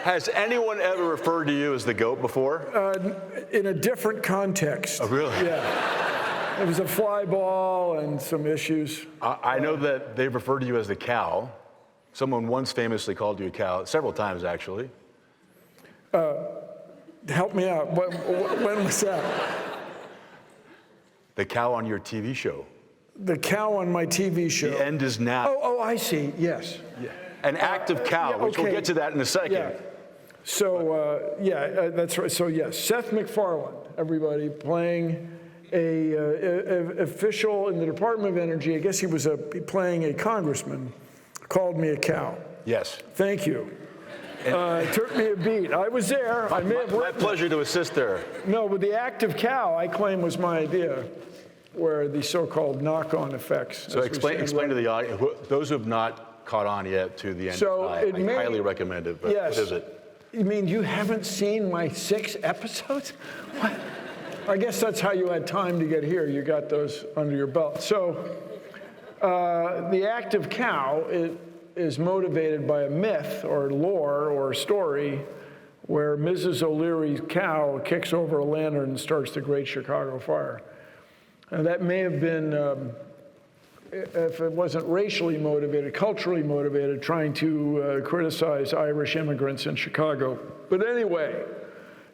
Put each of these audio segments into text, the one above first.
Has anyone ever referred to you as the GOAT before? In a different context. Oh, really? Yeah. It was a fly ball and some issues. I know that they've referred to you as the cow. Someone once famously called you a cow, several times actually. Help me out. When was that? The cow on your TV show. The cow on my TV show. The end is now. Oh, I see. Yes. Yeah. An active cow, yeah, which we'll get to that in a second. Yeah. So, that's right. So, yes, Seth MacFarlane, everybody, playing a official in the Department of Energy. I guess he was playing a congressman, called me a cow. Yes. Thank you. It took me a beat. I was there. My pleasure to assist there. No, but the active cow, I claim, was my idea, where the so-called knock-on effects. So explain to the audience, those who have not caught on yet to the end. So I highly recommend it, but yes. What is it? You mean you haven't seen my 6 episodes? What? I guess that's how you had time to get here. You got those under your belt. So the active cow is motivated by a myth or lore or story where Mrs. O'Leary's cow kicks over a lantern and starts the Great Chicago Fire. And that may have been, if it wasn't racially motivated, culturally motivated, trying to criticize Irish immigrants in Chicago. But anyway,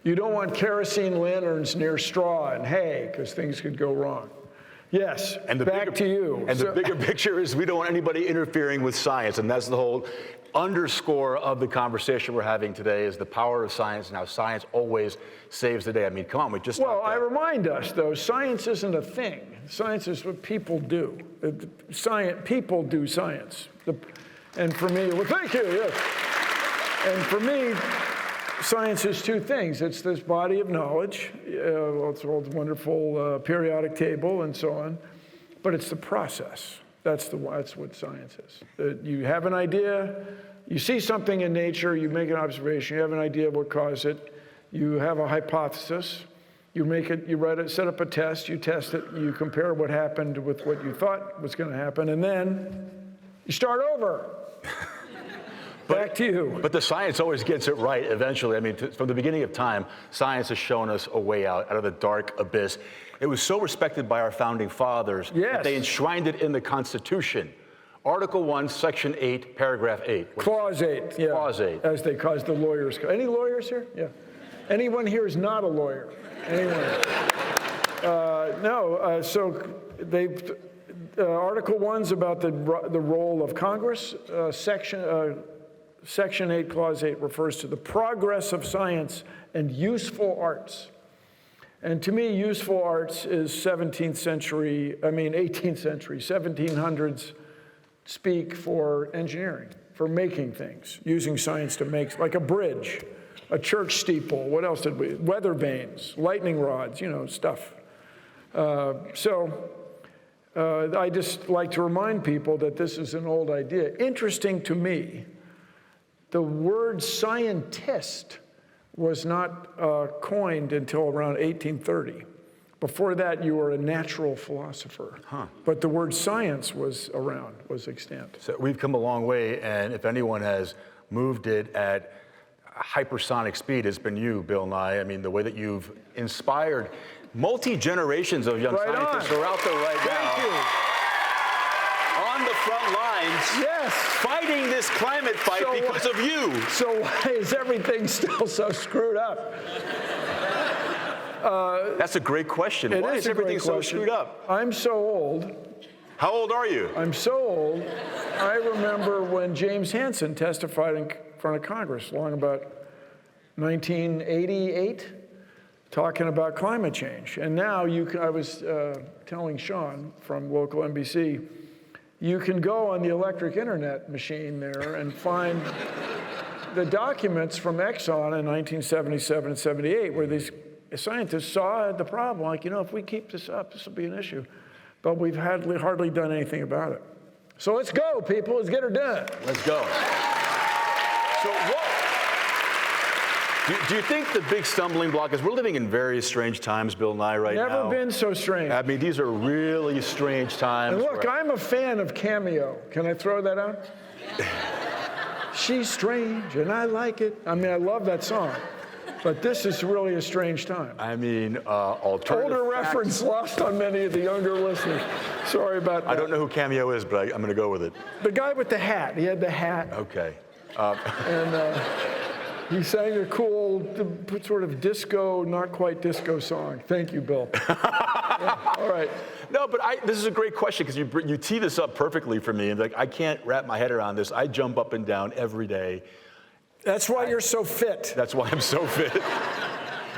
you don't want kerosene lanterns near straw and hay because things could go wrong. Yes, and back to you. And the bigger picture is we don't want anybody interfering with science, and that's the whole underscore of the conversation we're having today is the power of science and how science always saves the day. I mean, come on, we just... Well, I remind us, though, science isn't a thing. Science is what people do. People do science. And for me, well, thank you, yes. And for me, science is 2 things. It's this body of knowledge, it's all the wonderful periodic table and so on, but it's the process. That's what science is. You have an idea, you see something in nature, you make an observation, you have an idea of what caused it, you have a hypothesis, you make it, you write it, set up a test, you test it, you compare what happened with what you thought was going to happen, and then you start over. Back to you. But the science always gets it right eventually. I mean, from the beginning of time, science has shown us a way out of the dark abyss. It was so respected by our founding fathers that they enshrined it in the Constitution. Article 1, Section 8, Paragraph 8. Clause 8, yeah. Clause 8. As they cause the lawyers. Any lawyers here? Yeah. Anyone here is not a lawyer? Anyone? No, so they've... Article 1's about the role of Congress. Section 8, Clause 8 refers to the progress of science and useful arts. And to me, useful arts is 18th century, 1700s speak for engineering, for making things, using science to make, like a bridge, a church steeple, what else did we, weather vanes, lightning rods, stuff. I just like to remind people that this is an old idea. Interesting to me, the word scientist was not coined until around 1830. Before that, you were a natural philosopher. But the word science was around, was extant. So we've come a long way, and if anyone has moved it at hypersonic speed, it's been you, Bill Nye. I mean, the way that you've inspired multi-generations of young scientists who are out there right now. Thank you. On the front lines, fighting this climate fight because of you. So why is everything still so screwed up? That's a great question. Why is everything so screwed up? I'm so old. How old are you? I'm so old. I remember when James Hansen testified in front of Congress long about 1988, talking about climate change. And now I was telling Sean from local NBC, you can go on the electric internet machine there and find the documents from Exxon in 1977 and 78 where these scientists saw the problem, like, if we keep this up, this will be an issue. But we've hardly done anything about it. So let's go, people. Let's get her done. Let's go. So do you think the big stumbling block is we're living in very strange times, Bill Nye, right now? Never been so strange. I mean, these are really strange times. And look, I'm a fan of Cameo. Can I throw that out? She's strange and I like it. I mean, I love that song. But this is really a strange time. I mean, alternative Older facts. reference lost on many of the younger listeners. Sorry about that. I don't know who Cameo is, but I'm going to go with it. The guy with the hat. He had the hat. Okay. And he sang a cool sort of disco, not quite disco song. Thank you, Bill. Yeah, all right. No, but this is a great question because you tee this up perfectly for me. And like, I can't wrap my head around this. I jump up and down every day. That's why you're so fit. That's why I'm so fit.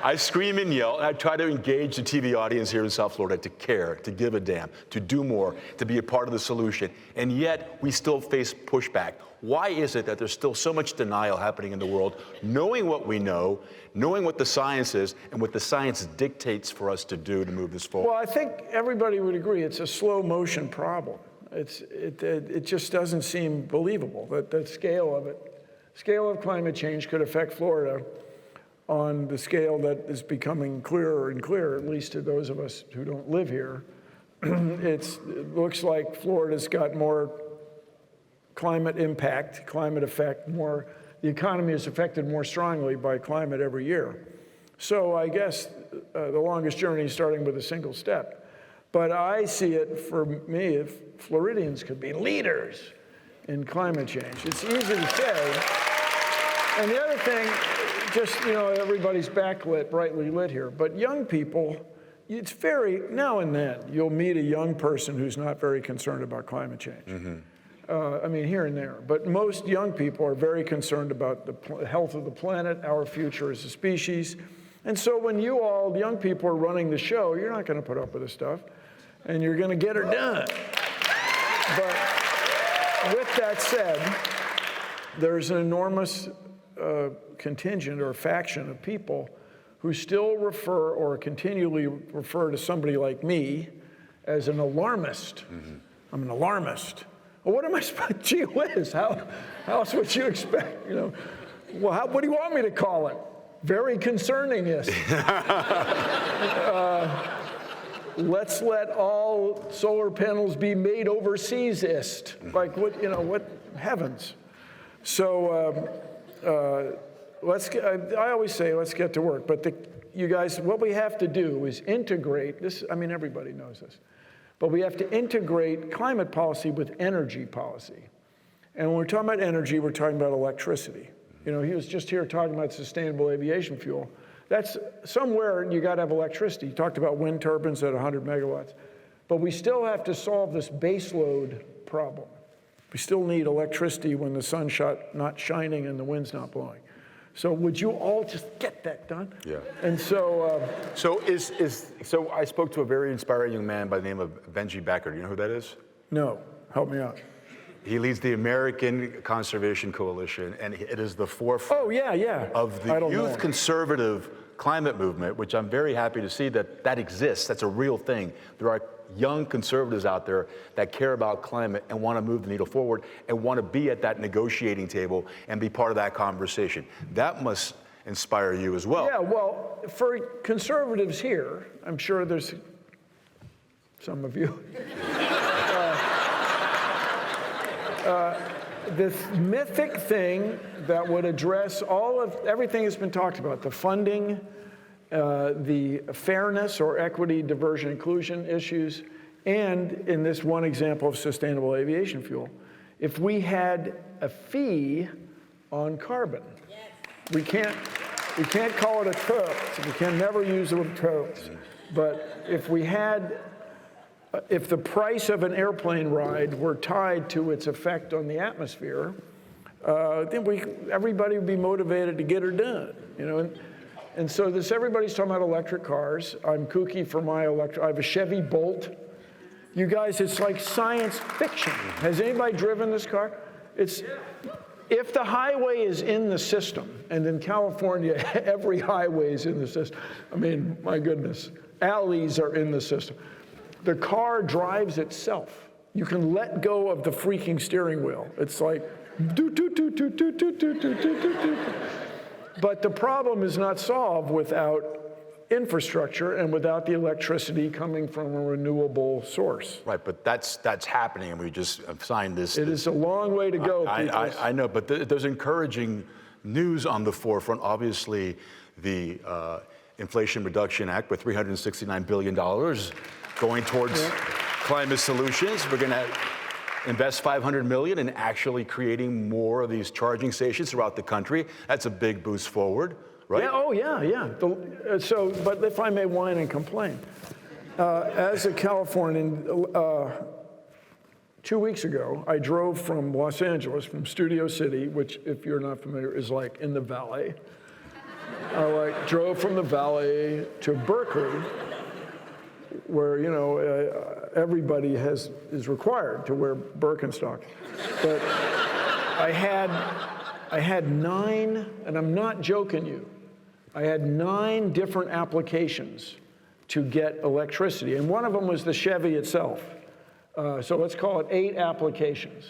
I scream and yell, and I try to engage the TV audience here in South Florida to care, to give a damn, to do more, to be a part of the solution. And yet, we still face pushback. Why is it that there's still so much denial happening in the world, knowing what we know, knowing what the science is, and what the science dictates for us to do to move this forward? Well, I think everybody would agree it's a slow motion problem. It just doesn't seem believable that the scale of climate change could affect Florida on the scale that is becoming clearer and clearer, at least to those of us who don't live here. It looks like Florida's got more climate impact, climate effect, the economy is affected more strongly by climate every year. So I guess the longest journey is starting with a single step. But I see it, for me, if Floridians could be leaders in climate change. It's easy to say. And the other thing, just, everybody's backlit, brightly lit here, but young people, it's now and then, you'll meet a young person who's not very concerned about climate change. Mm-hmm. I mean, here and there. But most young people are very concerned about the health of the planet, our future as a species. And so when you all, young people, are running the show, you're not going to put up with this stuff, and you're going to get her done. But with that said, there's an enormous contingent or faction of people who still refer or continually refer to somebody like me as an alarmist. Mm-hmm. I'm an alarmist. Well, what am I supposed? Gee whiz, how else would you expect? Well, what do you want me to call it? Very concerningist. Let's let all solar panels be made overseasist. Like what heavens? So I always say let's get to work. But you guys, what we have to do is integrate this. I mean, everybody knows this. But we have to integrate climate policy with energy policy. And when we're talking about energy, we're talking about electricity. He was just here talking about sustainable aviation fuel. That's somewhere you got to have electricity. He talked about wind turbines at 100 megawatts. But we still have to solve this baseload problem. We still need electricity when the sun's not shining and the wind's not blowing. So would you all just get that done? Yeah. And so. So I spoke to a very inspiring young man by the name of Benji Becker. Do you know who that is? No. Help me out. He leads the American Conservation Coalition, and it is the forefront of the youth conservative climate movement, which I'm very happy to see that exists. That's a real thing. There are young conservatives out there that care about climate and want to move the needle forward and want to be at that negotiating table and be part of that conversation. That must inspire you as well. Yeah, well, for conservatives here, I'm sure there's some of you. This mythic thing that would address everything that's been talked about, the funding, the fairness or equity, diversion, inclusion issues, and in this one example of sustainable aviation fuel, if we had a fee on carbon. Yes. We can't call it a tax. We can never use the word tax. But if the price of an airplane ride were tied to its effect on the atmosphere, then everybody would be motivated to get her done, And so everybody's talking about electric cars. I'm kooky for my electric. I have a Chevy Bolt. You guys, it's like science fiction. Has anybody driven this car? If the highway is in the system, and in California, every highway is in the system. I mean, my goodness, alleys are in the system. The car drives itself. You can let go of the freaking steering wheel. It's like, doot, doot, doot, doot, doot, doot, doot, doot, doot, doot. But the problem is not solved without infrastructure and without the electricity coming from a renewable source. Right, but that's happening, and we just signed this. It is a long way to go, I know, but there's encouraging news on the forefront. Obviously, the Inflation Reduction Act with $369 billion going towards climate solutions. We're going to invest $500 million in actually creating more of these charging stations throughout the country. That's a big boost forward, right? Yeah, oh yeah. But if I may whine and complain, as a Californian, 2 weeks ago, I drove from Los Angeles, from Studio City, which, if you're not familiar, is like in the Valley. I drove from the Valley to Berkeley, where everybody is required to wear Birkenstock. But I had 9, and I'm not joking you, I had 9 different applications to get electricity, and one of them was the Chevy itself. So let's call it 8 applications.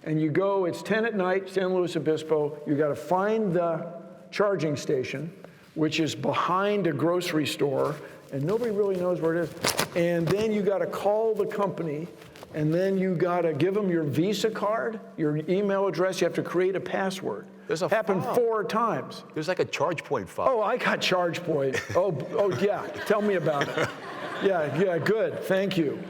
And you go, it's 10 at night, San Luis Obispo, you gotta find the charging station, which is behind a grocery store, and nobody really knows where it is. And then you gotta call the company, and then you gotta give them your Visa card, your email address, you have to create a password. There's a happened 4 times. There's like a charge point file. Oh, I got charge point. Oh yeah, tell me about it. Yeah, good, thank you.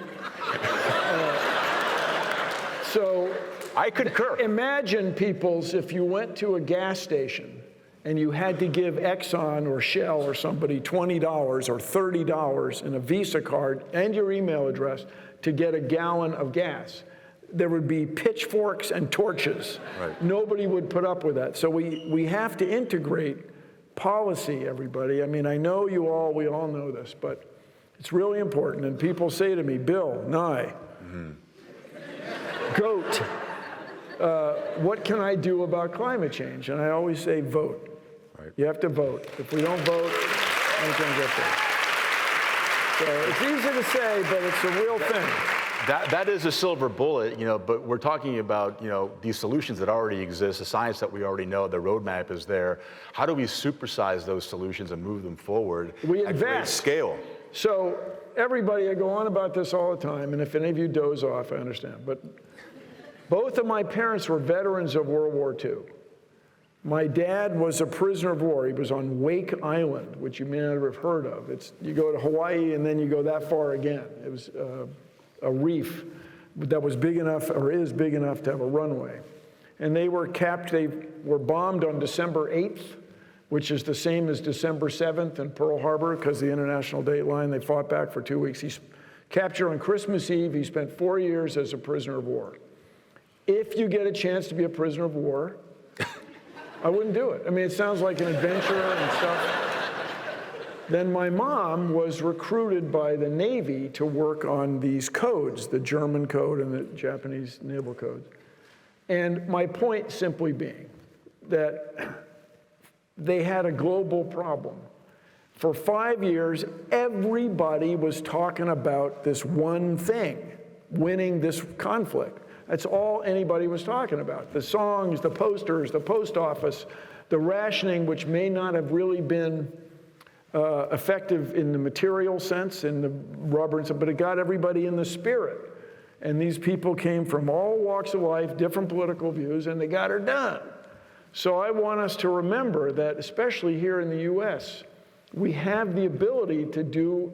So I concur. Imagine, peoples, if you went to a gas station and you had to give Exxon or Shell or somebody $20 or $30 in a Visa card and your email address to get a gallon of gas. There would be pitchforks and torches. Right. Nobody would put up with that. So we have to integrate policy, everybody. I mean, I know we all know this, but it's really important. And people say to me, Bill, Nye, GOAT, what can I do about climate change? And I always say, vote. Right. You have to vote. If we don't vote, we can't get there. So it's easy to say, but it's a real thing. That is a silver bullet, but we're talking about, these solutions that already exist, the science that we already know, the roadmap is there. How do we supersize those solutions and move them forward at great scale? So everybody, I go on about this all the time, and if any of you doze off, I understand. But both of my parents were veterans of World War II. My dad was a prisoner of war. He was on Wake Island, which you may not have heard of. You go to Hawaii and then you go that far again. It was a reef that was big enough, or is big enough, to have a runway. And they were bombed on December 8th, which is the same as December 7th in Pearl Harbor, because the international date line. They fought back for 2 weeks. He's captured on Christmas Eve. He spent 4 years as a prisoner of war. If you get a chance to be a prisoner of war, I wouldn't do it. I mean, it sounds like an adventure and stuff. Then my mom was recruited by the Navy to work on these codes, the German code and the Japanese naval codes. And my point simply being that they had a global problem. For 5 years, everybody was talking about this one thing, winning this conflict. That's all anybody was talking about. The songs, the posters, the post office, the rationing, which may not have really been effective in the material sense, in the rubber and stuff, but it got everybody in the spirit. And these people came from all walks of life, different political views, and they got her done. So I want us to remember that, especially here in the US, we have the ability to do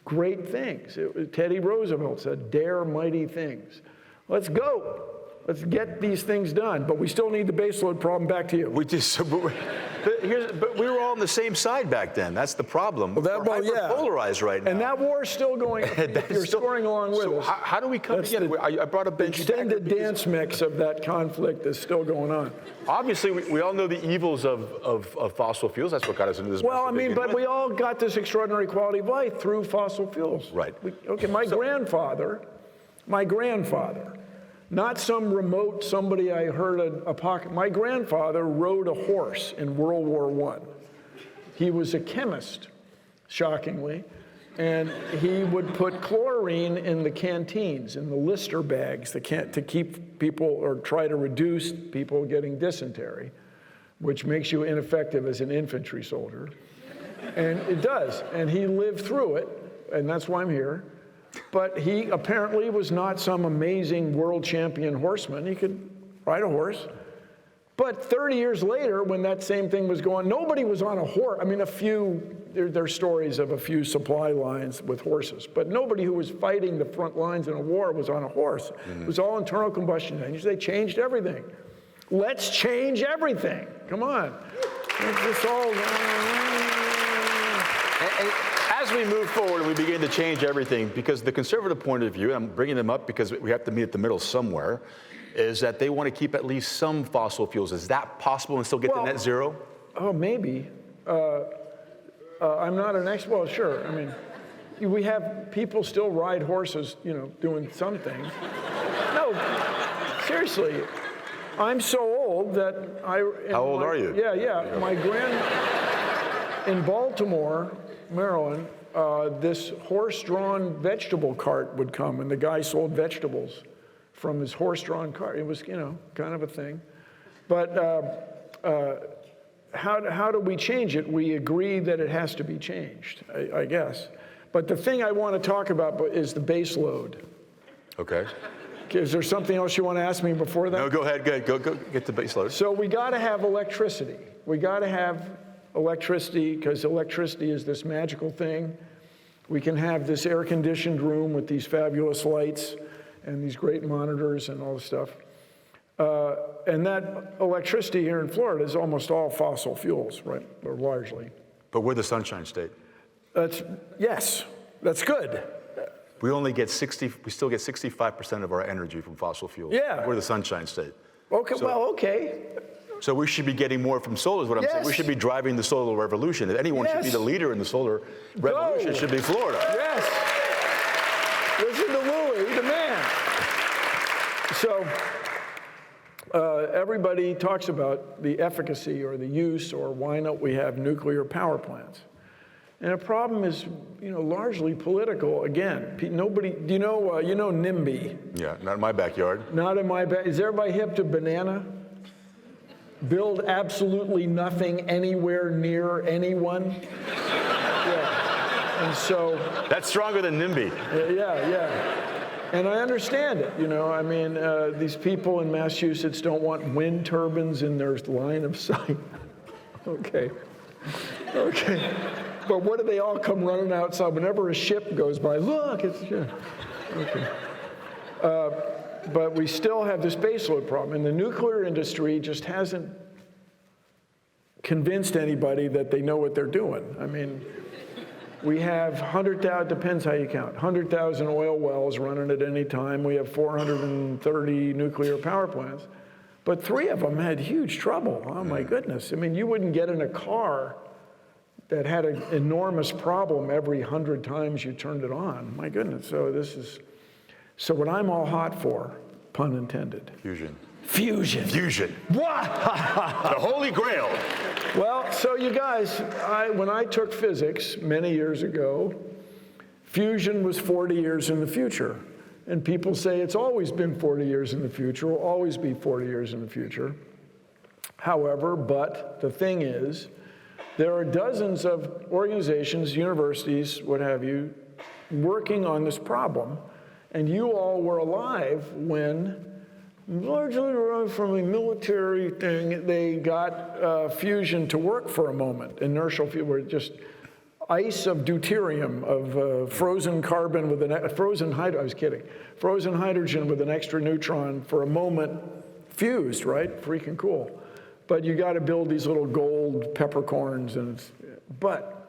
great things. Teddy Roosevelt said, dare mighty things. Let's go. Let's get these things done. But we still need the baseload problem. Back to you. But we were all on the same side back then. That's the problem. We're polarized right now. And that war's still going on. You're scoring along with us. How do we come together? I brought a bench. Extended dance mix of that conflict is still going on. Obviously, we all know the evils of fossil fuels. That's what got us into this. Well, I mean, but we all got this extraordinary quality of life through fossil fuels. Right. My grandfather, not some remote somebody I heard a pocket. My grandfather rode a horse in World War I. He was a chemist, shockingly, and he would put chlorine in the canteens, in the Lister bags, to keep people, or try to reduce people getting dysentery, which makes you ineffective as an infantry soldier. And it does. And he lived through it, and that's why I'm here. But he apparently was not some amazing world champion horseman. He could ride a horse. But 30 years later, when that same thing was going, nobody was on a horse. I mean, there are stories of a few supply lines with horses, but nobody who was fighting the front lines in a war was on a horse. It was all internal combustion engines. They changed everything. Let's change everything. Come on. It's all. And as we move forward and we begin to change everything, because the conservative point of view, and I'm bringing them up because we have to meet at the middle somewhere, is that they want to keep at least some fossil fuels. Is that possible and still get to net zero? Oh, maybe. I'm not an expert. Well, sure. I mean, we have people still ride horses, doing some things. No, seriously. I'm so old that How old are you? Yeah. In Baltimore, Maryland, this horse-drawn vegetable cart would come, and the guy sold vegetables from his horse-drawn cart. It was, kind of a thing. But how do we change it? We agree that it has to be changed, I guess. But the thing I want to talk about is the base load. Okay. Is there something else you want to ask me before that? No, go ahead. Go get the base load. So we got to have electricity. We got to have electricity because electricity is this magical thing. We can have this air-conditioned room with these fabulous lights and these great monitors and all this stuff. And that electricity here in Florida is almost all fossil fuels, right, or largely. But we're the Sunshine State. Yes, that's good. We still get 65% of our energy from fossil fuels. Yeah. We're the Sunshine State. Okay, okay. So we should be getting more from solar is what I'm saying. We should be driving the solar revolution. If anyone should be the leader in the solar revolution, it should be Florida. Yes. Listen to Louis, the man. So everybody talks about the efficacy or the use or why not we have nuclear power plants. And the problem is, largely political. Again, nobody. Do you know NIMBY? Yeah, not in my backyard. Not in my backyard. Is everybody hip to banana? Build absolutely nothing anywhere near anyone. Yeah. And so. That's stronger than NIMBY. Yeah. And I understand it. These people in Massachusetts don't want wind turbines in their line of sight. Okay. But what do they all come running outside whenever a ship goes by? Look, it's okay. But we still have this baseload problem, and the nuclear industry just hasn't convinced anybody that they know what they're doing. I mean, we have 100,000, depends how you count, 100,000 oil wells running at any time. We have 430 nuclear power plants, but 3 of them had huge trouble. Oh my goodness. I mean, you wouldn't get in a car that had an enormous problem every 100 times you turned it on. My goodness, so what I'm all hot for, pun intended. Fusion. What? The Holy Grail. Well, so you guys, when I took physics many years ago, fusion was 40 years in the future. And people say it's always been 40 years in the future, will always be 40 years in the future. However, but the thing is, there are dozens of organizations, universities, what have you, working on this problem. And you all were alive when, largely from a military thing, they got fusion to work for a moment. Inertial fusion, where just ice of deuterium, of frozen carbon with frozen hydrogen with an extra neutron for a moment fused, right? Freaking cool. But you got to build these little gold peppercorns, but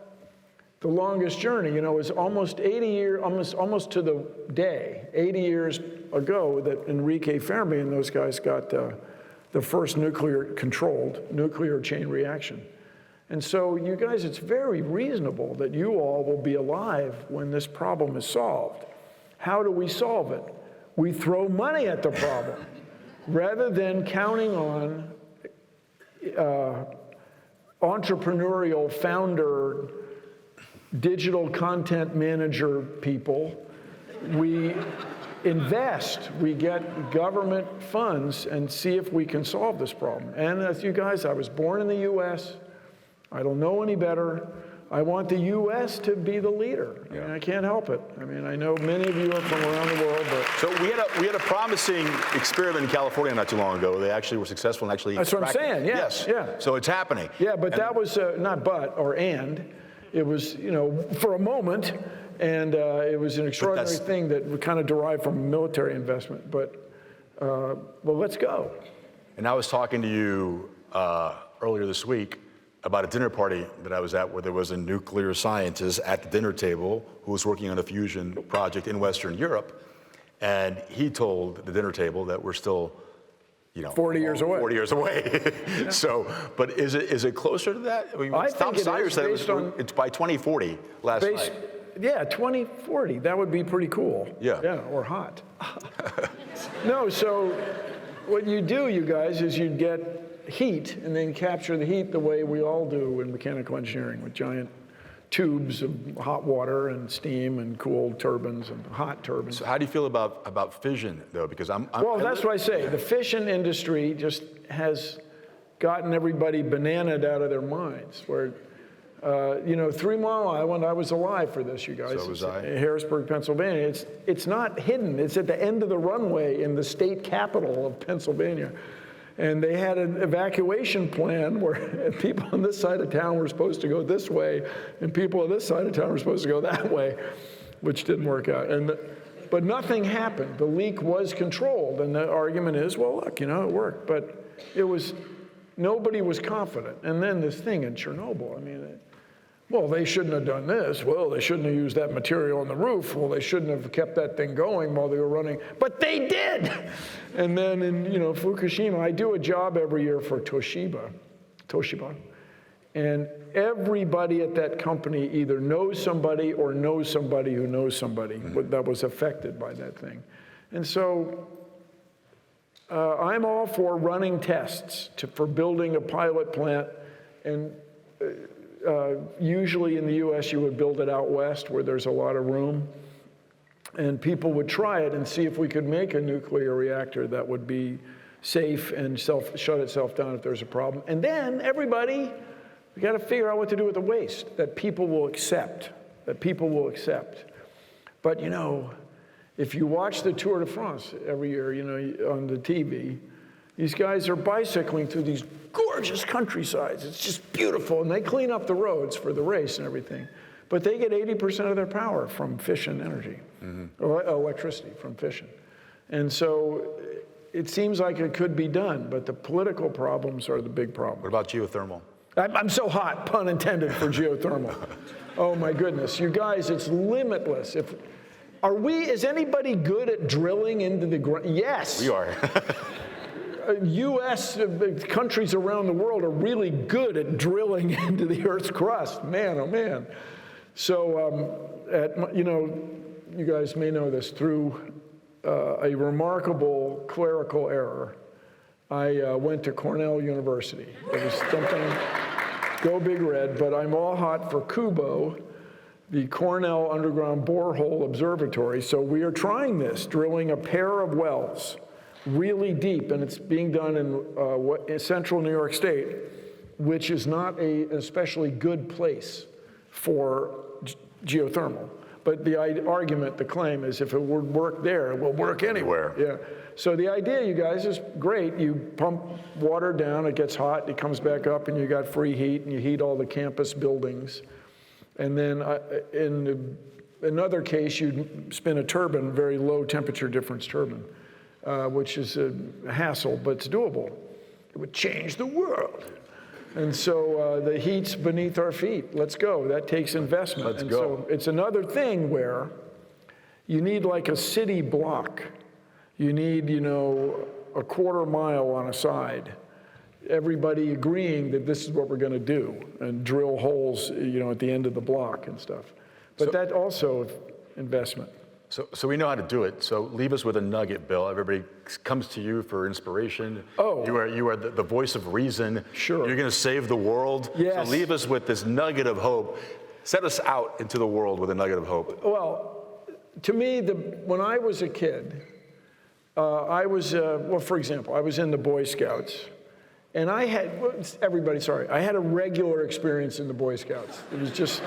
the longest journey, is almost 80 years, almost to the day, 80 years ago that Enrique Fermi and those guys got the first nuclear-controlled nuclear chain reaction. And so, you guys, it's very reasonable that you all will be alive when this problem is solved. How do we solve it? We throw money at the problem rather than counting on entrepreneurial founder, digital content manager people. We invest, we get government funds and see if we can solve this problem. And as you guys, I was born in the US. I don't know any better. I want the U.S. to be the leader. I mean, I can't help it. I mean, I know many of you are from around the world, but... So we had a promising experiment in California not too long ago. They actually were successful and actually... That's what I'm saying, yeah. Yes. Yeah. So it's happening. Yeah, but that was not but, or and. It was, you know, for a moment, and it was an extraordinary thing that kind of derived from military investment. But, well, let's go. And I was talking to you earlier this week about a dinner party that I was at where there was a nuclear scientist at the dinner table who was working on a fusion project in Western Europe. And he told the dinner table that we're still, 40 years away. 40 years away. Yeah. So, but is it closer to that? I mean, Tom Sire said it's by 2040 last night. Yeah, 2040. That would be pretty cool. Yeah. Yeah, or hot. No, so what you do, you guys, is you get heat and then capture the heat the way we all do in mechanical engineering with giant tubes of hot water and steam and cooled turbines and hot turbines. So how do you feel about fission, though? Because well, that's what I say. The fission industry just has gotten everybody bananaed out of their minds. Where, 3 Mile Island, I was alive for this, you guys. So was I. Harrisburg, Pennsylvania. It's not hidden. It's at the end of the runway in the state capital of Pennsylvania. And they had an evacuation plan where people on this side of town were supposed to go this way, and people on this side of town were supposed to go that way, which didn't work out. But nothing happened. The leak was controlled, and the argument is, well, look, it worked. But nobody was confident. And then this thing in Chernobyl, I mean, well, they shouldn't have done this. Well, they shouldn't have used that material on the roof. Well, they shouldn't have kept that thing going while they were running. But they did. And then in Fukushima, I do a job every year for Toshiba. And everybody at that company either knows somebody or knows somebody who knows somebody that was affected by that thing. And so I'm all for running tests for building a pilot plant. And usually in the U.S., you would build it out west where there's a lot of room. And people would try it and see if we could make a nuclear reactor that would be safe and shut itself down if there's a problem. And then we got to figure out what to do with the waste that people will accept. But, if you watch the Tour de France every year, on the TV, these guys are bicycling through these gorgeous countrysides. It's just beautiful. And they clean up the roads for the race and everything. But they get 80% of their power from fission energy, or electricity from fission. And so it seems like it could be done, but the political problems are the big problem. What about geothermal? I'm so hot, pun intended, for geothermal. Oh my goodness, you guys, it's limitless. Is anybody good at drilling into the ground? Yes. We are. U.S. countries around the world are really good at drilling into the Earth's crust. Man, oh man. So, you guys may know this, through a remarkable clerical error, I went to Cornell University. It was something, go Big Red, but I'm all hot for CUBO, the Cornell Underground Borehole Observatory. So we are trying this, drilling a pair of wells really deep, and it's being done in central New York State, which is not an especially good place for geothermal. But the argument, the claim is if it would work there, it will work anywhere. Yeah. So the idea, you guys, is great. You pump water down, it gets hot, it comes back up, and you got free heat, and you heat all the campus buildings. And then in another case, you spin a turbine, very low temperature difference turbine, which is a hassle, but it's doable. It would change the world. And so the heat's beneath our feet. Let's go. That takes investment. Let's go. So it's another thing where you need like a city block. You need, a quarter mile on a side. Everybody agreeing that this is what we're going to do and drill holes, at the end of the block and stuff. But that also investment. So we know how to do it. So leave us with a nugget, Bill. Everybody comes to you for inspiration. Oh. You are the voice of reason. Sure. You're going to save the world. Yes. So leave us with this nugget of hope. Set us out into the world with a nugget of hope. Well, to me, when I was a kid, I was, for example, I was in the Boy Scouts. And I had, I had a regular experience in the Boy Scouts. It was just,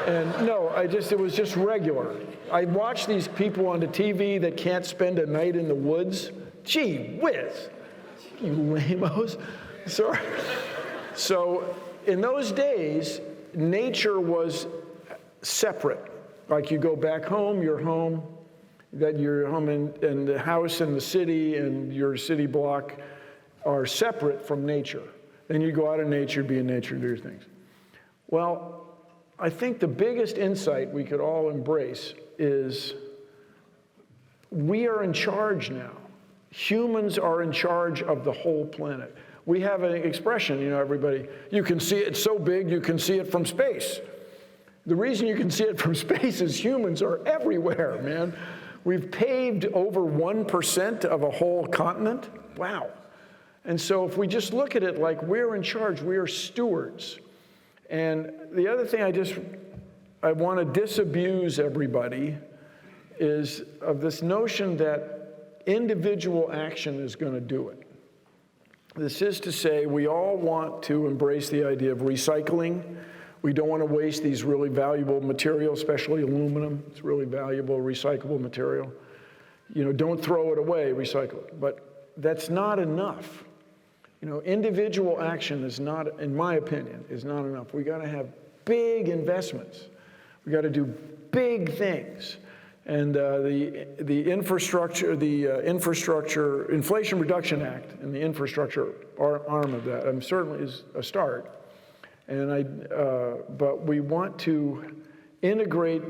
it was just regular. I watch these people on the TV that can't spend a night in the woods. Gee whiz, you lamos. Sorry. So in those days, nature was separate. Like you go back home, you're home, that your home and the house and the city and your city block are separate from nature. Then you go out in nature, be in nature, and do your things. Well, I think the biggest insight we could all embrace is we are in charge now. Humans are in charge of the whole planet. We have an expression, everybody, you can see it so big, you can see it from space. The reason you can see it from space is humans are everywhere, man. We've paved over 1% of a whole continent. Wow. And so if we just look at it like we're in charge, we are stewards. And the other thing I want to disabuse everybody is of this notion that individual action is going to do it. This is to say, we all want to embrace the idea of recycling. We don't want to waste these really valuable materials, especially aluminum. It's really valuable, recyclable material. Don't throw it away, recycle it. But that's not enough. Individual action is not, in my opinion, is not enough. We got to have big investments. We got to do big things. And the Inflation Reduction Act and the infrastructure arm of that certainly is a start. But we want to integrate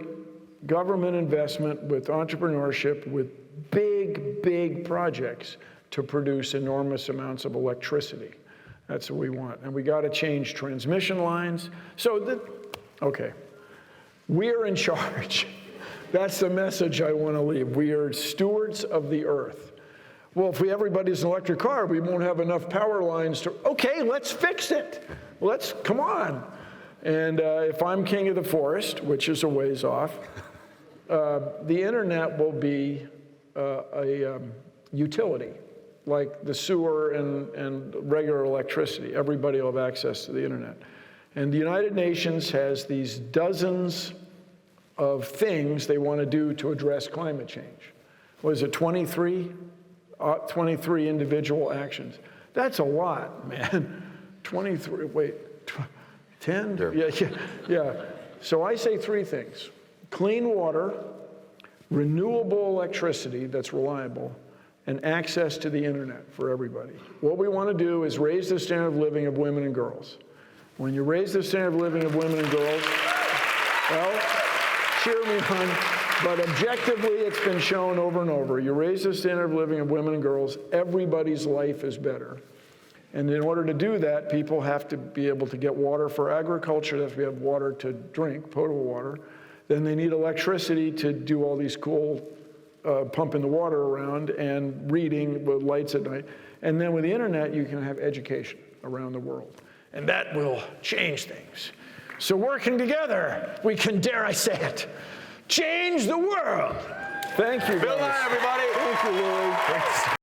government investment with entrepreneurship, with big projects to produce enormous amounts of electricity. That's what we want. And we got to change transmission lines. Okay, we're in charge. That's the message I want to leave. We are stewards of the earth. Well, if everybody's an electric car, we won't have enough power lines to, okay, let's fix it. Come on. And if I'm king of the forest, which is a ways off, the internet will be a utility, like the sewer and regular electricity. Everybody will have access to the internet. And the United Nations has these dozens of things they want to do to address climate change. What is it, 23? 23 individual actions. That's a lot, man. 23, wait, 10? Sure. Yeah. So I say three things. Clean water, renewable electricity that's reliable, and access to the internet for everybody. What we want to do is raise the standard of living of women and girls. When you raise the standard of living of women and girls, well, cheer me on, but objectively it's been shown over and over. You raise the standard of living of women and girls, everybody's life is better. And in order to do that, people have to be able to get water for agriculture, they have to have water to drink, potable water. Then they need electricity to do all these cool pumping the water around and reading with lights at night. And then with the internet, you can have education around the world. And that will change things. So working together, we can, dare I say it, change the world. Thank you, guys. Bill, everybody. Thank you, Louis.